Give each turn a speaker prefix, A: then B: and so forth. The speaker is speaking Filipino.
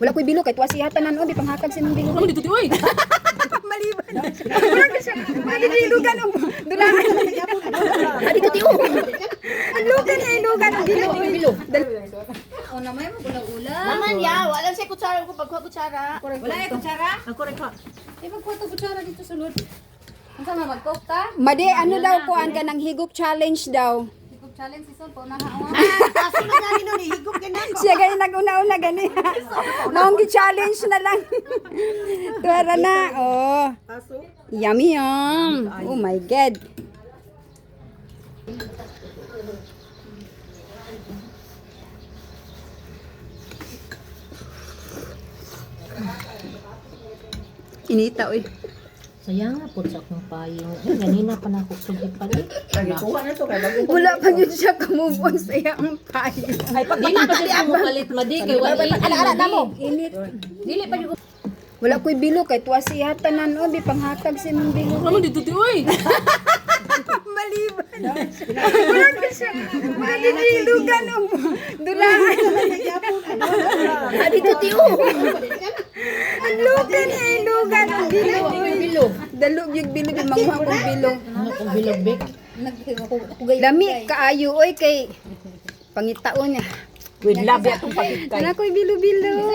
A: Wala ko'y bilo kay tuwa siya tanan di panghatag sinong bilo.
B: Ano dito ti oy?
A: Maliban. Malilugan ang dulangan. Adi ko tiyo. Ang lugan ay lugan ang bilo.
C: O naman mo ulang-ulang.
D: Naman ya, wala siya kutsara ko pagkuha kutsara.
C: Wala ay kutsara?
B: Ako rin ka.
C: Ipagkuha to kutsara dito sulod. Ang sama mag-cook ta?
A: Madi ano daw kuan ka ng higop challenge daw.
C: Higop challenge si Sol, paunahawa.
D: Kaso na gani nun, higop ka na.
A: Siya gani nag-una-una gani. Maong challenge na lang. Tuwara na. Oh. Yummy yum. Oh my god. Inita oy.
B: Sayang nga po sa akong payong. Ay, ganina pa na ako sugit pa rin.
A: Wala pa yun siya kamove on sa iyang payo.
B: Ay, pag dili pa siya mo palit madi kay wala
D: Ala-ala na mo.
A: Init.
B: Dili pa yung
A: Wala ko'y bilo kay tuwa siya tanan di panghatag sinong bilo.
B: Ano dito ti oy?
A: Maliban. Wala ko siya. Malilugan ang dulangan.
D: Adi to tiyo.
A: Ang lugan ay lugan ang bilo. Dalog yung bilo yung mga akong bilo.
B: Ano kung bilogbik?
A: Lami kaayo oy kay pangitaon niya.
B: With love atong pagkay.
A: Wala ko'y bilo-bilo.